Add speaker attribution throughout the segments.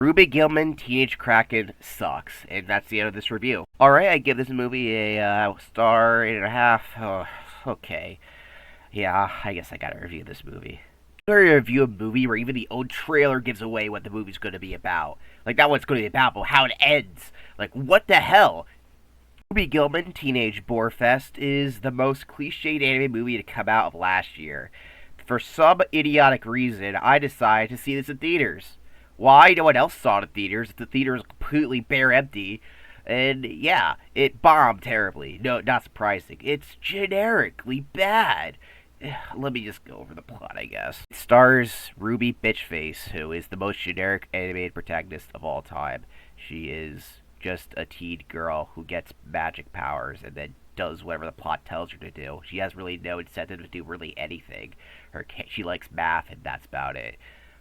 Speaker 1: Ruby Gillman, Teenage Kraken sucks, and that's the end of this review. Alright, I give this movie a star 8.5. Oh, okay. Yeah, I guess I gotta review this movie. I review a movie where even the old trailer gives away what the movie's gonna be about. Like, not what it's gonna be about, but how it ends. Like, what the hell? Ruby Gillman, Teenage Borefest, is the most cliched anime movie to come out of last year. For some idiotic reason, I decided to see this in theaters. Why? No one else saw it in theaters. The theater was completely bare empty. And yeah, it bombed terribly. No, not surprising. It's generically bad. Let me just go over the plot, I guess. It stars Ruby Bitchface, who is the most generic animated protagonist of all time. She is just a teen girl who gets magic powers and then does whatever the plot tells her to do. She has really no incentive to do really anything. She likes math, and that's about it.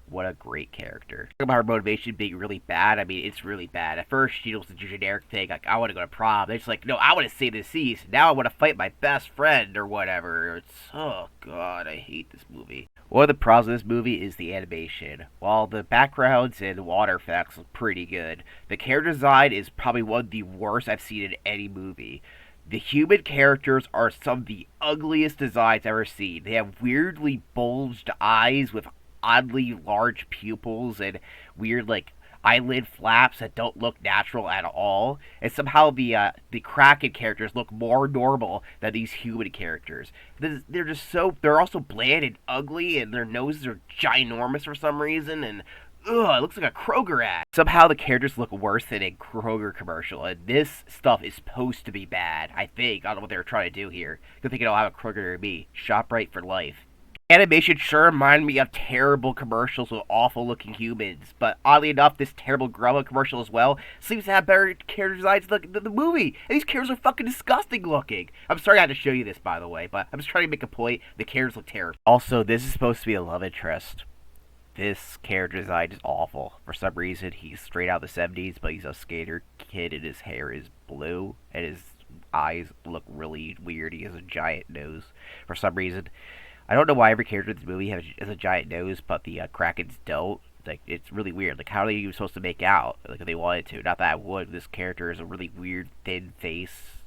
Speaker 1: What a great character. Talking about her motivation being really bad, I mean, it's really bad. At first, she was the generic thing, like, I want to go to prom. Then she's like, no, I want to save the seas. Now I want to fight my best friend, or whatever. It's, oh, God, I hate this movie. One of the problems with this movie is the animation. While the backgrounds and water effects look pretty good, the character design is probably one of the worst I've seen in any movie. The human characters are some of the ugliest designs I've ever seen. They have weirdly bulged eyes with oddly large pupils and weird like eyelid flaps that don't look natural at all. And somehow the Kraken characters look more normal than these human characters. They're just so they're also bland and ugly, and their noses are ginormous for some reason, and ugh, it looks like a Kroger ad. Somehow the characters look worse than a Kroger commercial, and this stuff is supposed to be bad, I think. I don't know what they were trying to do here. I think it'll have a Kroger near me. ShopRite for life. Animation sure reminded me of terrible commercials with awful looking humans, but oddly enough, this terrible Grubba commercial as well seems to have better character designs than the movie. And these characters are fucking disgusting looking. I'm sorry I had to show you this, by the way, but I'm just trying to make a point. The characters look terrible. Also, this is supposed to be a love interest. This character design is awful. For some reason, he's straight out of the 70s, but he's a skater kid and his hair is blue and his eyes look really weird. He has a giant nose for some reason. I don't know why every character in this movie has a giant nose, but the Krakens don't. Like, it's really weird. Like, how are they even supposed to make out? Like, if they wanted to. Not that I would. This character has a really weird, thin face,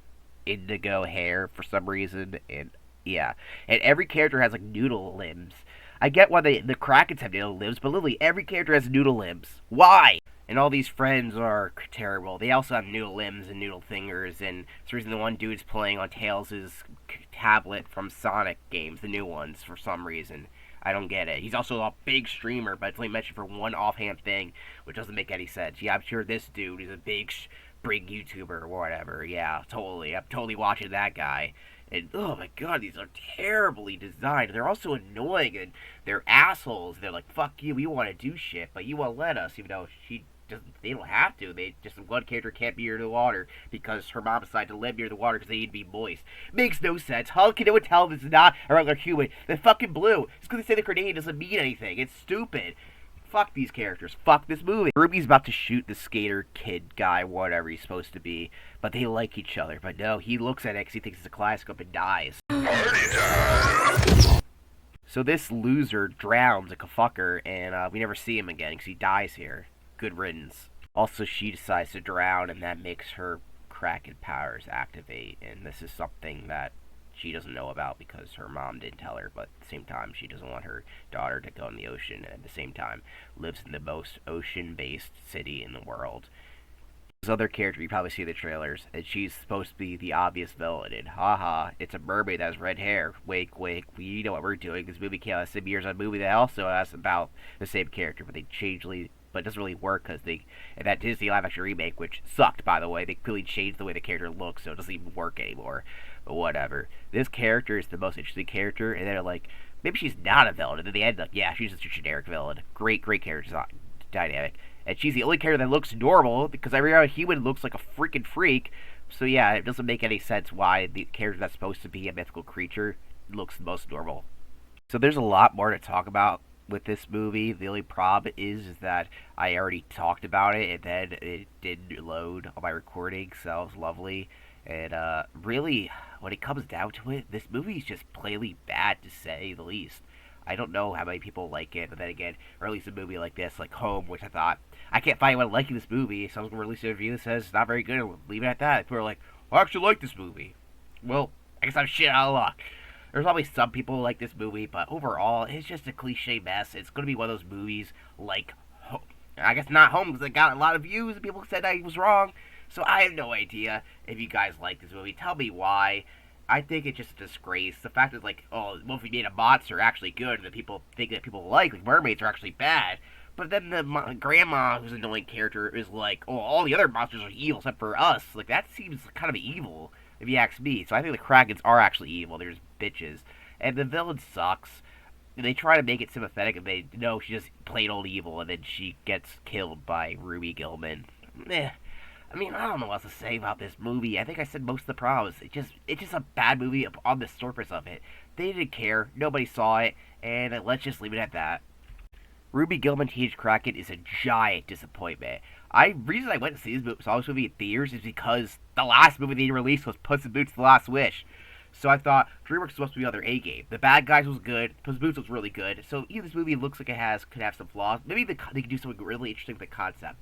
Speaker 1: indigo hair for some reason, and yeah. And every character has, like, noodle limbs. I get why the Krakens have noodle limbs, but literally every character has noodle limbs. Why? And all these friends are terrible. They also have noodle limbs and noodle fingers, and that's the reason the one dude's playing on Tails' tablet from Sonic games, the new ones, for some reason. I don't get it. He's also a big streamer, but it's only mentioned for one offhand thing, which doesn't make any sense. Yeah, I'm sure this dude is a big YouTuber or whatever. Yeah, totally. I'm totally watching that guy. And, oh my god, these are terribly designed. They're also annoying, and they're assholes. They're like, fuck you, we want to do shit, but you won't let us, even though they don't have to. They just one character can't be near the water because her mom decided to live near the water because they need to be moist. Makes no sense. How can anyone tell this is not a regular human? They're fucking blue. Just because they say the grenade doesn't mean anything. It's stupid. Fuck these characters. Fuck this movie. Ruby's about to shoot the skater kid guy, whatever he's supposed to be, but they like each other. But no, he looks at it because he thinks it's a kaleidoscope and dies. So this loser drowns like a fucker, and we never see him again because he dies here. Good riddance. Also, she decides to drown, and that makes her Kraken powers activate, and this is something that she doesn't know about because her mom didn't tell her, but at the same time, she doesn't want her daughter to go in the ocean, and at the same time, lives in the most ocean-based city in the world. This other character, you probably see the trailers, and she's supposed to be the obvious villain, and haha, it's a mermaid that has red hair. Wake, wake, we know what we're doing. This movie came out 7 years on a movie that also has about the same character, but but it doesn't really work because and that Disney live action remake, which sucked by the way, they clearly changed the way the character looks, so it doesn't even work anymore. But whatever. This character is the most interesting character, and they're like, maybe she's not a villain, and then they end up, yeah, she's just a generic villain. Great character dynamic. And she's the only character that looks normal, because every other human looks like a freaking freak. So yeah, it doesn't make any sense why the character that's supposed to be a mythical creature looks the most normal. So there's a lot more to talk about with this movie. The only problem is that I already talked about it, and then it didn't load on my recording, so it was lovely. And really, when it comes down to it, this movie is just plainly bad, to say the least. I don't know how many people like it, but then again, or at least a movie like this, like Home, which I thought I can't find anyone liking this movie. Someone's gonna release a review that says it's not very good, and leave it at that. People are like, I actually like this movie. Well, I guess I'm shit out of luck. There's probably some people who like this movie, but overall, it's just a cliche mess. It's going to be one of those movies like, I guess not Home, because it got a lot of views and people said I was wrong. So I have no idea if you guys like this movie. Tell me why. I think it's just a disgrace. The fact that, like, oh, well, if we made a monster actually good, and that people think that people like mermaids are actually bad. But then the grandma, who's an annoying character, is like, oh, all the other monsters are evil except for us. Like, that seems kind of evil, if you ask me. So I think the Krakens are actually evil. They're just bitches. And the villain sucks. And they try to make it sympathetic, and they know she's just plain old evil, and then she gets killed by Ruby Gillman. Eh. I mean, I don't know what else to say about this movie. I think I said most of the problems. It's just a bad movie on the surface of it. They didn't care. Nobody saw it, and let's just leave it at that. Ruby Gillman Teenage Kraken is a giant disappointment. Reason I went to see saw this movie in theaters is because the last movie they released was Puss in Boots: The Last Wish. So I thought DreamWorks was supposed to be on their A game. The Bad Guys was good. Puss in Boots was really good. So even this movie looks like could have some flaws. Maybe they could do something really interesting with the concept.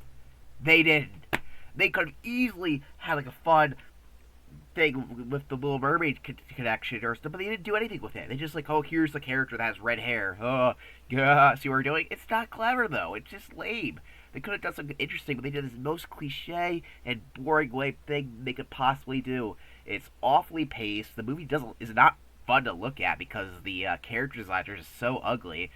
Speaker 1: They didn't. They could have easily had like a fun thing with the Little Mermaid connection or stuff, but they didn't do anything with it. They just like, oh, here's the character that has red hair. Oh, yeah, see what we're doing? It's not clever though. It's just lame. They could have done something interesting, but they did this most cliche and boring way thing they could possibly do. It's awfully paced. The movie is not fun to look at because the character designs are just so ugly.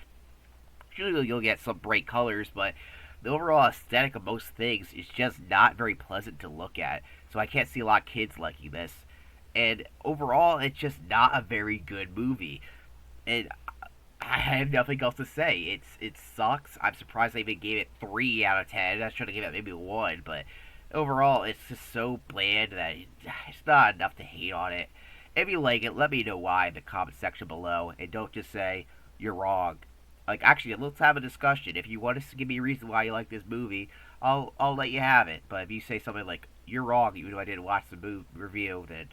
Speaker 1: Usually you'll get some bright colors, but the overall aesthetic of most things is just not very pleasant to look at. So I can't see a lot of kids liking this. And overall, it's just not a very good movie. And I have nothing else to say. It sucks. I'm surprised they even gave it 3 out of 10. I should have given it maybe 1, but overall, it's just so bland that it's not enough to hate on it. If you like it, let me know why in the comment section below, and don't just say you're wrong. Like, actually, let's have a discussion. If you want to give me a reason why you like this movie, I'll let you have it. But if you say something like you're wrong, even though I didn't watch the review, then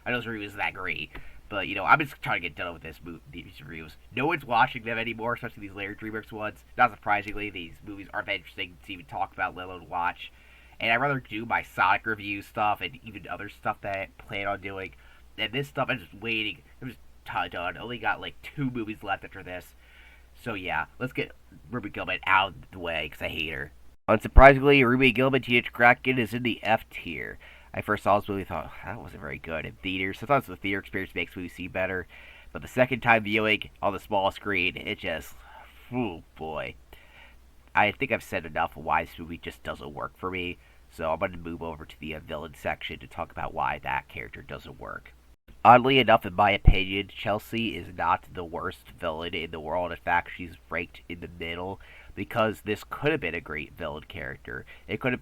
Speaker 1: I know this review isn't that great. But I'm just trying to get done with these reviews. No one's watching them anymore, especially these later DreamWorks ones. Not surprisingly, these movies aren't that interesting to even talk about, let alone watch. And I'd rather do my Sonic review stuff and even other stuff that I plan on doing. And this stuff, I'm just waiting. I'm just done. I only got like 2 movies left after this. So yeah, let's get Ruby Gillman out of the way because I hate her. Unsurprisingly, Ruby Gillman Teenage Kraken is in the F tier. I first saw this movie and thought, that wasn't very good in theaters. Sometimes the theater experience makes movies seem better. But the second time viewing on the small screen, it just, oh boy. I think I've said enough of why this movie just doesn't work for me. So I'm going to move over to the villain section to talk about why that character doesn't work. Oddly enough, in my opinion, Chelsea is not the worst villain in the world. In fact, she's ranked in the middle because this could have been a great villain character.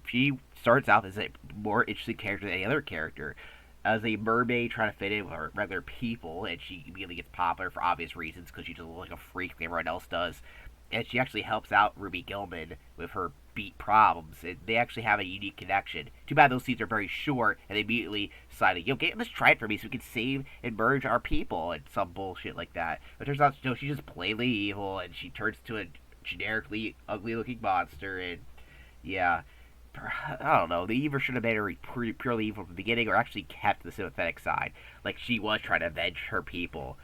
Speaker 1: She starts out as a more interesting character than any other character. As a mermaid trying to fit in with regular people, and she immediately gets popular for obvious reasons because she doesn't look like a freak like everyone else does. And she actually helps out Ruby Gillman with her beat problems. And they actually have a unique connection. Too bad those scenes are very short, and they immediately decided, let's try it for me so we can save and merge our people, and some bullshit like that. But it turns out, she's just plainly evil, and she turns to a generically ugly-looking monster, and yeah. I don't know, they either should have made her purely evil from the beginning, or actually kept the sympathetic side. Like, she was trying to avenge her people.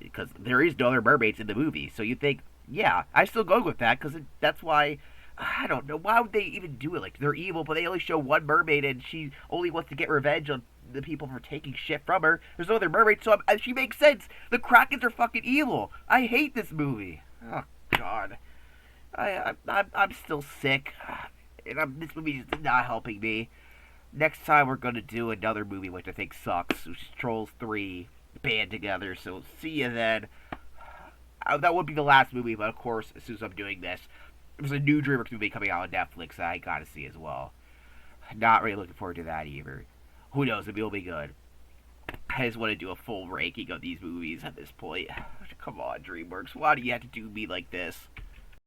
Speaker 1: Because there is no other mermaids in the movie, so you think, yeah, I still go with that, because that's why, I don't know, why would they even do it? Like, they're evil, but they only show one mermaid, and she only wants to get revenge on the people for taking shit from her. There's no other mermaid, so she makes sense. The Krakens are fucking evil. I hate this movie. Oh, God. I'm still sick, and this movie is not helping me. Next time we're going to do another movie which I think sucks, which is Trolls 3, band together, so see you then. That would be the last movie, but of course, as soon as I'm doing this, there's a new DreamWorks movie coming out on Netflix that I gotta see as well. Not really looking forward to that either. Who knows, maybe it'll be good. I just want to do a full ranking of these movies at this point. Come on, DreamWorks, why do you have to do me like this?